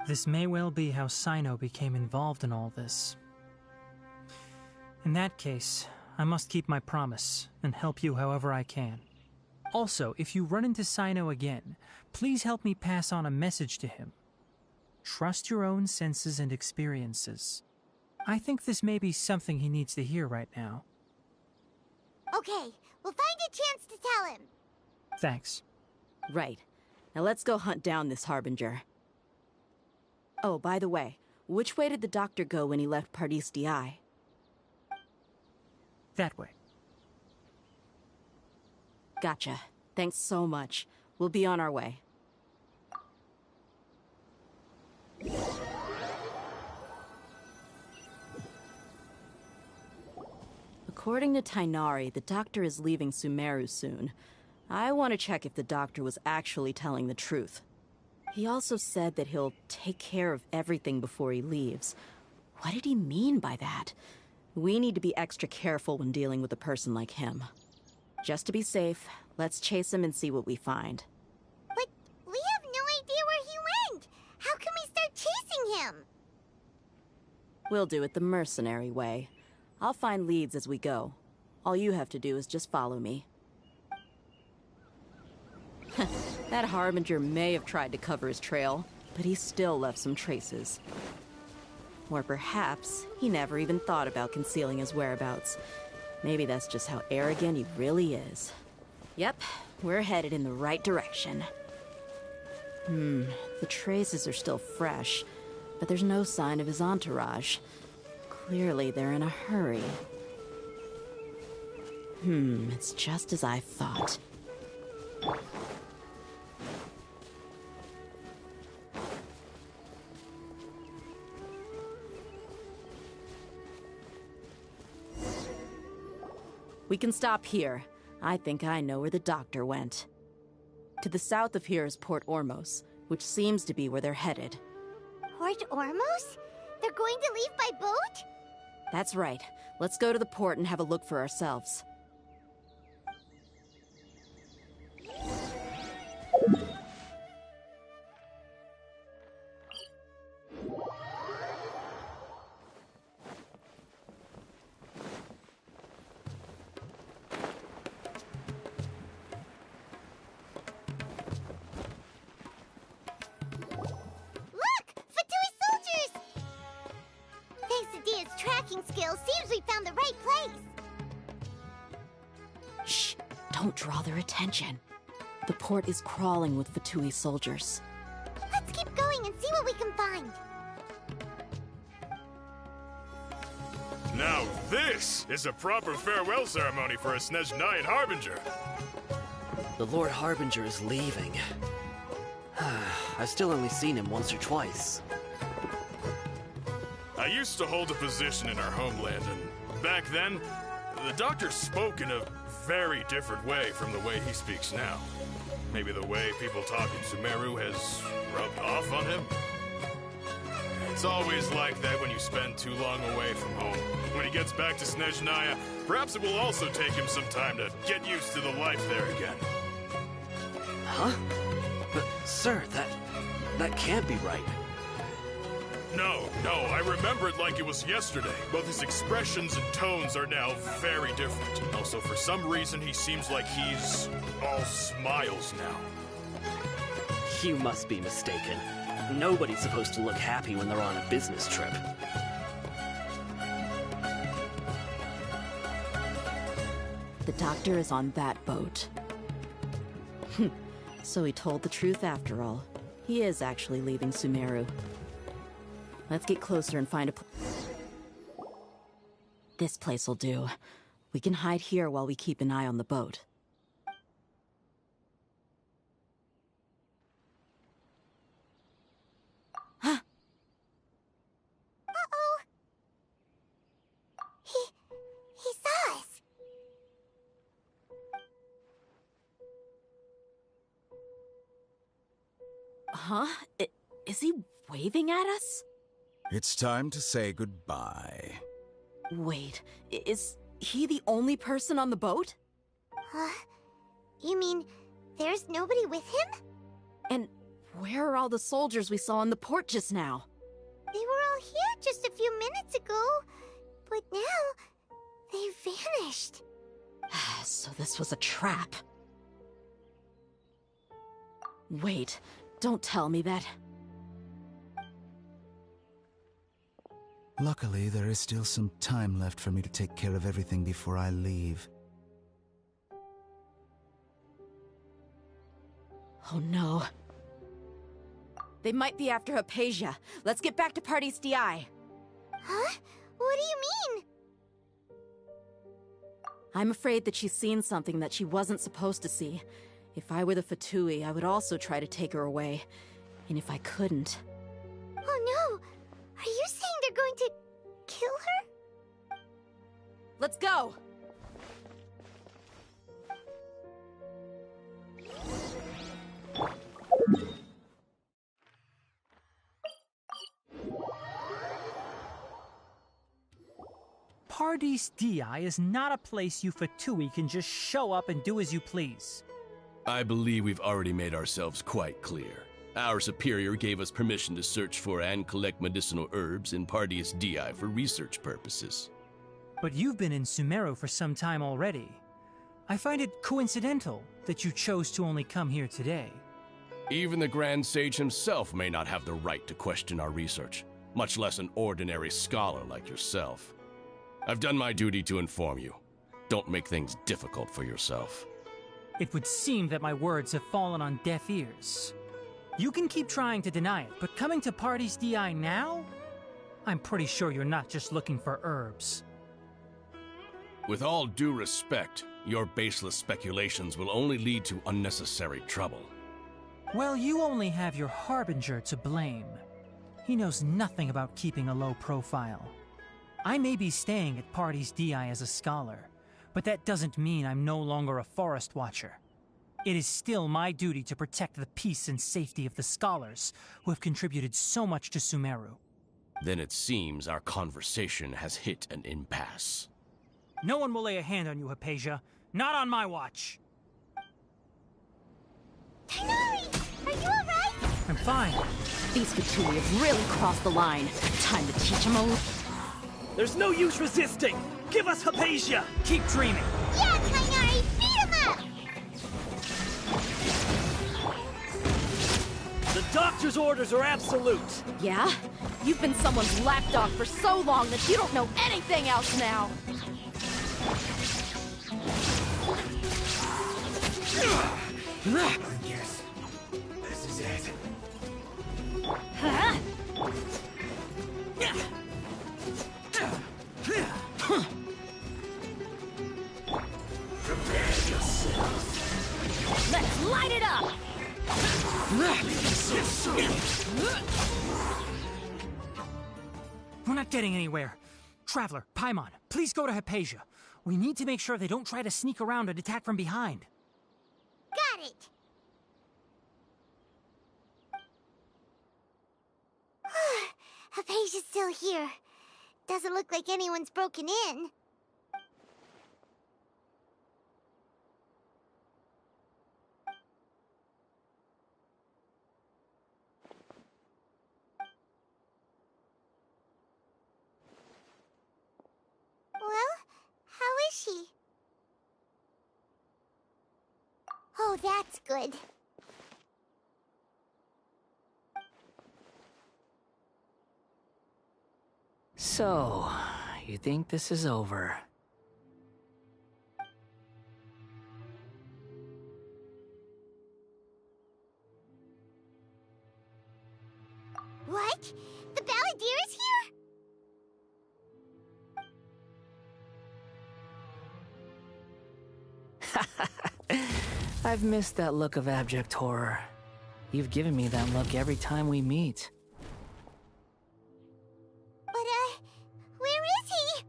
This may well be how Sino became involved in all this. In that case, I must keep my promise and help you however I can. Also, if you run into Sino again, please help me pass on a message to him. Trust your own senses and experiences. I think this may be something he needs to hear right now. Okay, we'll find a chance to tell him. Thanks. Right. Now let's go hunt down this Harbinger. Oh, by the way, which way did the doctor go when he left Pardis Di? That way. Gotcha. Thanks so much. We'll be on our way. According to Tainari, the doctor is leaving Sumeru soon. I want to check if the doctor was actually telling the truth. He also said that he'll take care of everything before he leaves. What did he mean by that? We need to be extra careful when dealing with a person like him. Just to be safe, let's chase him and see what we find. But we have no idea where he went! How can we start chasing him? We'll do it the mercenary way. I'll find leads as we go. All you have to do is just follow me. That Harbinger may have tried to cover his trail, but he still left some traces. Or perhaps he never even thought about concealing his whereabouts. Maybe that's just how arrogant he really is. Yep, we're headed in the right direction. The traces are still fresh, but there's no sign of his entourage. Clearly they're in a hurry. It's just as I thought. We can stop here. I think I know where the doctor went. To the south of here is Port Ormos, which seems to be where they're headed. Port Ormos? They're going to leave by boat? That's right. Let's go to the port and have a look for ourselves. skills, seems we found the right place. Shh! Don't draw their attention. The port is crawling with Fatui soldiers. Let's keep going and see what we can find. Now this is a proper farewell ceremony for a Snezhnayan Harbinger. The Lord Harbinger is leaving. I've still only seen him once or twice. I used to hold a position in our homeland, and back then, the Doctor spoke in a very different way from the way he speaks now. Maybe the way people talk in Sumeru has rubbed off on him? It's always like that when you spend too long away from home. When he gets back to Snezhnaya, perhaps it will also take him some time to get used to the life there again. Huh? But, sir, that can't be right. No, I remember it like it was yesterday. Both his expressions and tones are now very different. Also, for some reason, he seems like he's all smiles now. You must be mistaken. Nobody's supposed to look happy when they're on a business trip. The Doctor is on that boat. So he told the truth after all. He is actually leaving Sumeru. Let's get closer and find a This place'll do. We can hide here while we keep an eye on the boat. Uh-oh. He saw us. Huh? Is he waving at us? It's time to say goodbye. Wait, is he the only person on the boat? You mean there's nobody with him? And where are all the soldiers we saw on the port just now? They were all here just a few minutes ago, but now they vanished. So this was a trap. Wait, don't tell me that. Luckily, there is still some time left for me to take care of everything before I leave. Oh no. They might be after Hypatia. Let's get back to Party's DI. Huh? What do you mean? I'm afraid that she's seen something that she wasn't supposed to see. If I were the Fatui, I would also try to take her away. And if I couldn't... Oh no! Are you saying they're going to kill her? Let's go! Pardees Di is not a place you Fatui can just show up and do as you please. I believe we've already made ourselves quite clear. Our superior gave us permission to search for and collect medicinal herbs in Pardees Di for research purposes. But you've been in Sumeru for some time already. I find it coincidental that you chose to only come here today. Even the Grand Sage himself may not have the right to question our research, much less an ordinary scholar like yourself. I've done my duty to inform you. Don't make things difficult for yourself. It would seem that my words have fallen on deaf ears. You can keep trying to deny it, but coming to Pardees Di now? I'm pretty sure you're not just looking for herbs. With all due respect, your baseless speculations will only lead to unnecessary trouble. Well, you only have your Harbinger to blame. He knows nothing about keeping a low profile. I may be staying at Pardees Di as a scholar, but that doesn't mean I'm no longer a forest watcher. It is still my duty to protect the peace and safety of the scholars who have contributed so much to Sumeru. Then it seems our conversation has hit an impasse. No one will lay a hand on you, Hypatia. Not on my watch. Tighnari! Are you alright? I'm fine. These Fatui have really crossed the line. Time to teach them a... There's no use resisting! Give us Hypatia! Keep dreaming! Yeah, Tighnari! Beat him up! The Doctor's orders are absolute! Yeah? You've been someone's lapdog for so long that you don't know anything else now! Yes, this is it. Huh? Prepare yourself. Let's light it up! We're not getting anywhere. Traveler, Paimon, please go to Hypatia. We need to make sure they don't try to sneak around and attack from behind. Got it! Hypatia's still here. Doesn't look like anyone's broken in. Well, how is she? Oh, that's good. So, you think this is over? What? The Balladeer is here? I've missed that look of abject horror. You've given me that look every time we meet. But, where is he?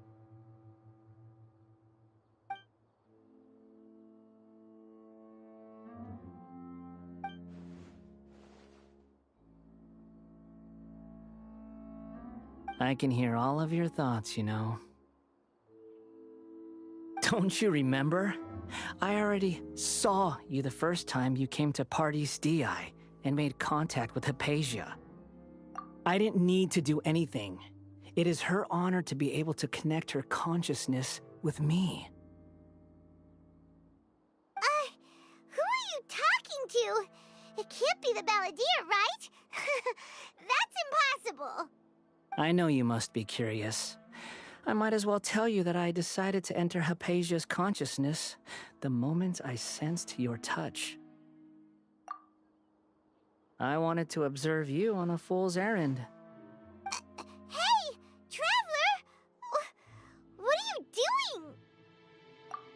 I can hear all of your thoughts, you know. Don't you remember? I already saw you the first time you came to Parties DI and made contact with Hypatia. I didn't need to do anything. It is her honor to be able to connect her consciousness with me. Who are you talking to? It can't be the Balladeer, right? That's impossible. I know you must be curious. I might as well tell you that I decided to enter Hypatia's consciousness the moment I sensed your touch. I wanted to observe you on a fool's errand. Hey, Traveler! What are you doing?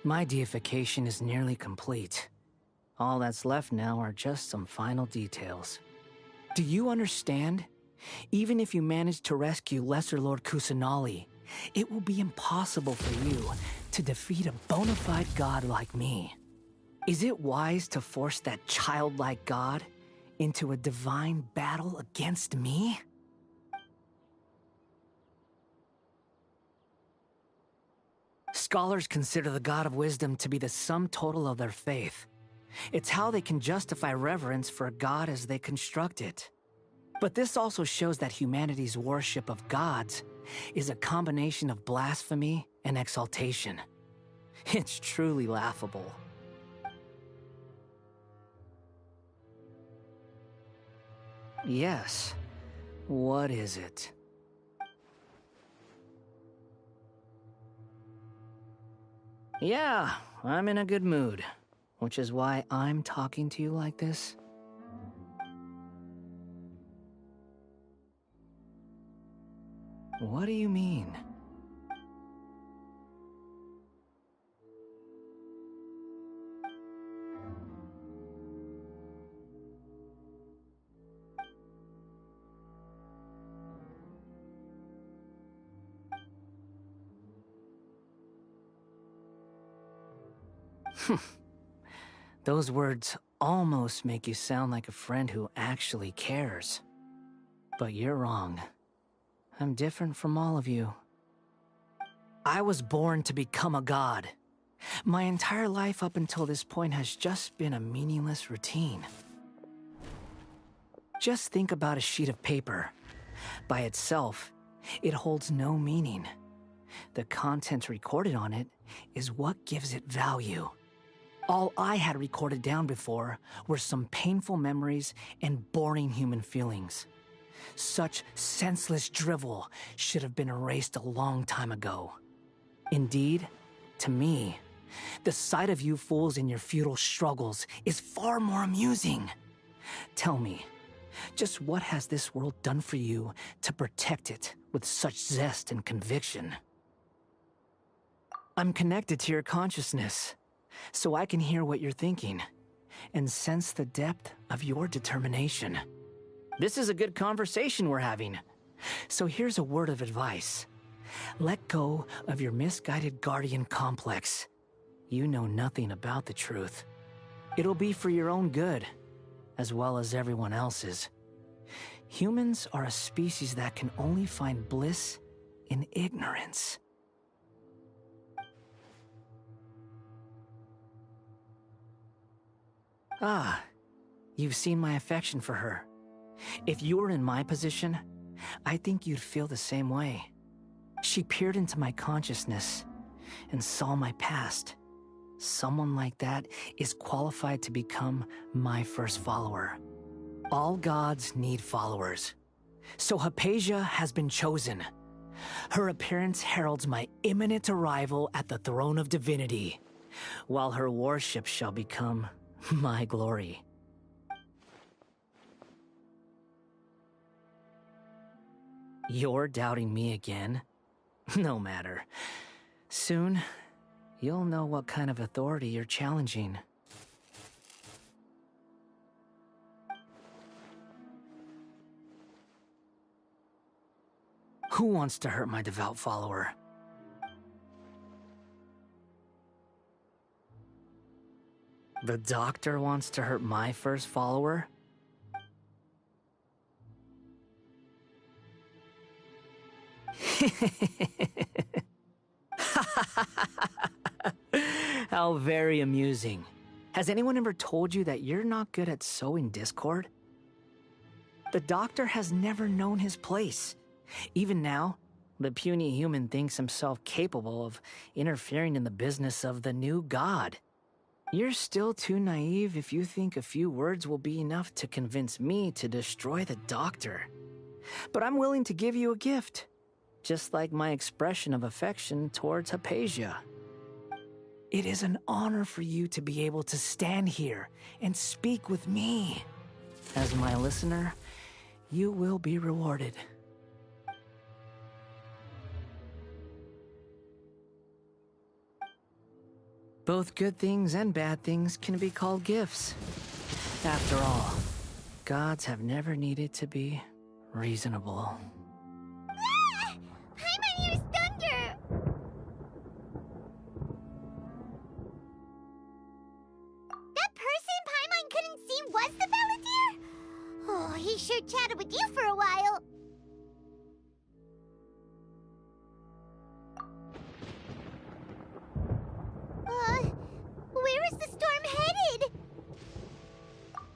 My deification is nearly complete. All that's left now are just some final details. Do you understand? Even if you manage to rescue Lesser Lord Kusanali, it will be impossible for you to defeat a bona fide god like me. Is it wise to force that childlike god into a divine battle against me? Scholars consider the god of wisdom to be the sum total of their faith. It's how they can justify reverence for a god as they construct it. But this also shows that humanity's worship of gods is a combination of blasphemy and exaltation. It's truly laughable. Yes. What is it? Yeah, I'm in a good mood, which is why I'm talking to you like this. What do you mean? Those words almost make you sound like a friend who actually cares. But you're wrong. I'm different from all of you. I was born to become a god. My entire life up until this point has just been a meaningless routine. Just think about a sheet of paper. By itself, it holds no meaning. The content recorded on it is what gives it value. All I had recorded down before were some painful memories and boring human feelings. Such senseless drivel should have been erased a long time ago. Indeed, to me, the sight of you fools in your futile struggles is far more amusing. Tell me, just what has this world done for you to protect it with such zest and conviction? I'm connected to your consciousness, so I can hear what you're thinking and sense the depth of your determination. This is a good conversation we're having. So here's a word of advice. Let go of your misguided guardian complex. You know nothing about the truth. It'll be for your own good, as well as everyone else's. Humans are a species that can only find bliss in ignorance. Ah, you've seen my affection for her. If you were in my position, I think you'd feel the same way. She peered into my consciousness and saw my past. Someone like that is qualified to become my first follower. All gods need followers. So Hypatia has been chosen. Her appearance heralds my imminent arrival at the throne of divinity, while her worship shall become my glory. You're doubting me again? No matter. Soon, you'll know what kind of authority you're challenging. Who wants to hurt my devout follower? The doctor wants to hurt my first follower? How very amusing. Has anyone ever told you that you're not good at sowing discord? The doctor has never known his place. Even now, the puny human thinks himself capable of interfering in the business of the new god. You're still too naive if you think a few words will be enough to convince me to destroy the doctor. But I'm willing to give you a gift, just like my expression of affection towards Hypatia. It is an honor for you to be able to stand here and speak with me. As my listener, you will be rewarded. Both good things and bad things can be called gifts. After all, gods have never needed to be reasonable. Ah! Paimon hears thunder! That person Paimon couldn't see was the Valetier? Oh, he sure chatted with you for a while. Where is the storm headed?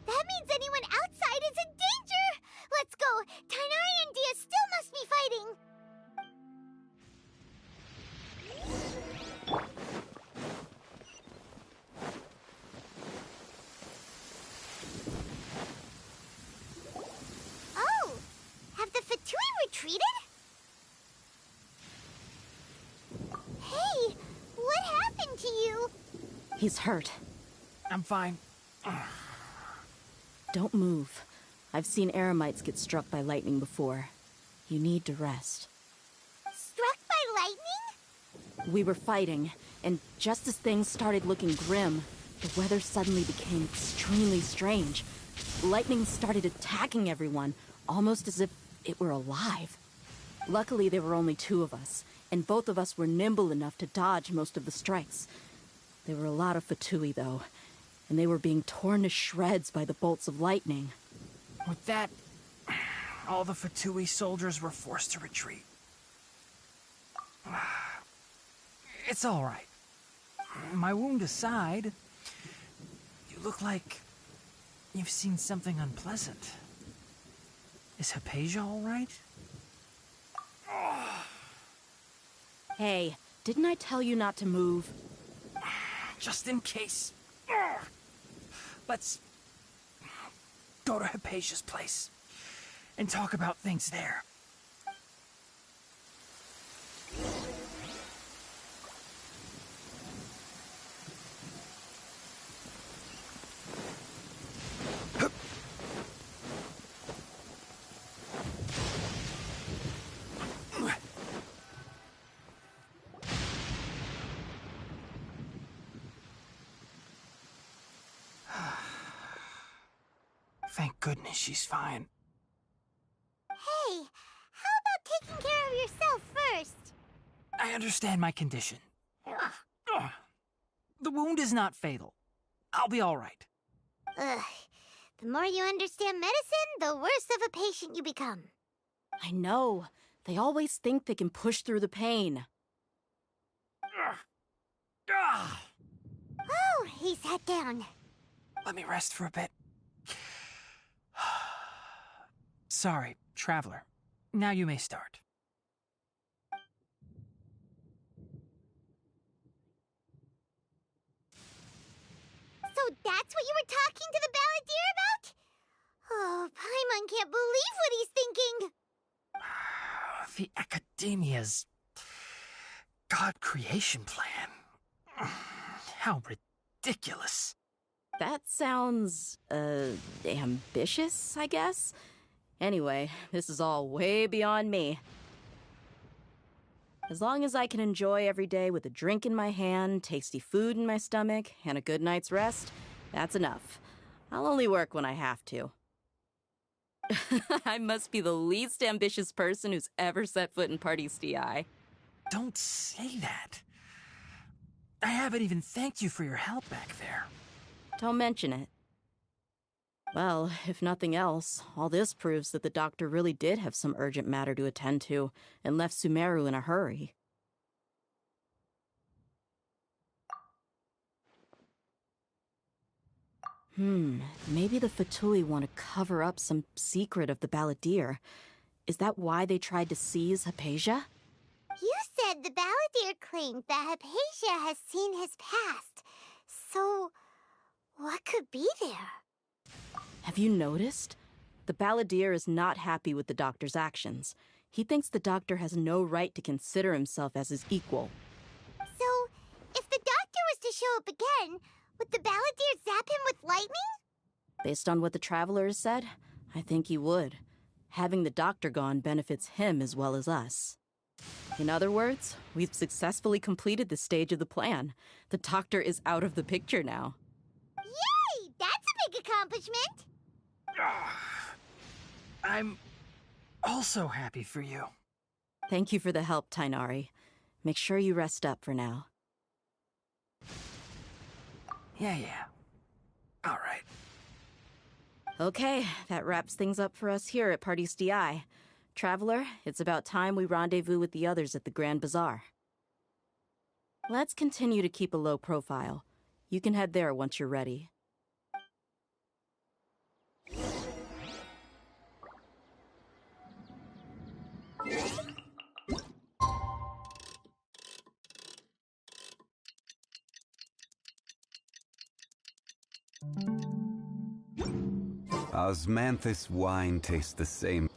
That means anyone outside is in danger! Let's go! Tighnari and Dia still must be fighting! Oh! Have the Fatui retreated? Hey! What happened to you? He's hurt. I'm fine. Don't move. I've seen Eremites get struck by lightning before. You need to rest. Struck by lightning? We were fighting, and just as things started looking grim, the weather suddenly became extremely strange. Lightning started attacking everyone, almost as if it were alive. Luckily, there were only two of us, and both of us were nimble enough to dodge most of the strikes. There were a lot of Fatui, though, and they were being torn to shreds by the bolts of lightning. With that, all the Fatui soldiers were forced to retreat. It's all right. My wound aside, you look like you've seen something unpleasant. Is Hypatia all right? Hey, didn't I tell you not to move? Just in case. Let's go to Hypatia's place and talk about things there. Thank goodness she's fine. Hey, how about taking care of yourself first? I understand my condition. Ugh. The wound is not fatal. I'll be all right. Ugh. The more you understand medicine, the worse of a patient you become. I know. They always think they can push through the pain. Oh, he sat down. Let me rest for a bit. Sorry, Traveler. Now you may start. So that's what you were talking to the balladeer about? Oh, Paimon can't believe what he's thinking. The Academia's God creation plan. How ridiculous. That sounds, ambitious, I guess? Anyway, this is all way beyond me. As long as I can enjoy every day with a drink in my hand, tasty food in my stomach, and a good night's rest, that's enough. I'll only work when I have to. I must be the least ambitious person who's ever set foot in Party DI. Don't say that. I haven't even thanked you for your help back there. Don't mention it. Well, if nothing else, all this proves that the doctor really did have some urgent matter to attend to, and left Sumeru in a hurry. Maybe the Fatui want to cover up some secret of the balladeer. Is that why they tried to seize Hypatia? You said the balladeer claimed that Hypatia has seen his past. So, what could be there? Have you noticed? The balladeer is not happy with the doctor's actions. He thinks the doctor has no right to consider himself as his equal. So, if the doctor was to show up again, would the balladeer zap him with lightning? Based on what the Traveler has said, I think he would. Having the doctor gone benefits him as well as us. In other words, we've successfully completed this stage of the plan. The doctor is out of the picture now. Yay! That's a big accomplishment! I'm also happy for you. Thank you for the help, Tainari. Make sure you rest up for now. Yeah. All right. Okay, that wraps things up for us here at Party DI. Traveler, it's about time we rendezvous with the others at the Grand Bazaar. Let's continue to keep a low profile. You can head there once you're ready. Osmanthus wine tastes the same.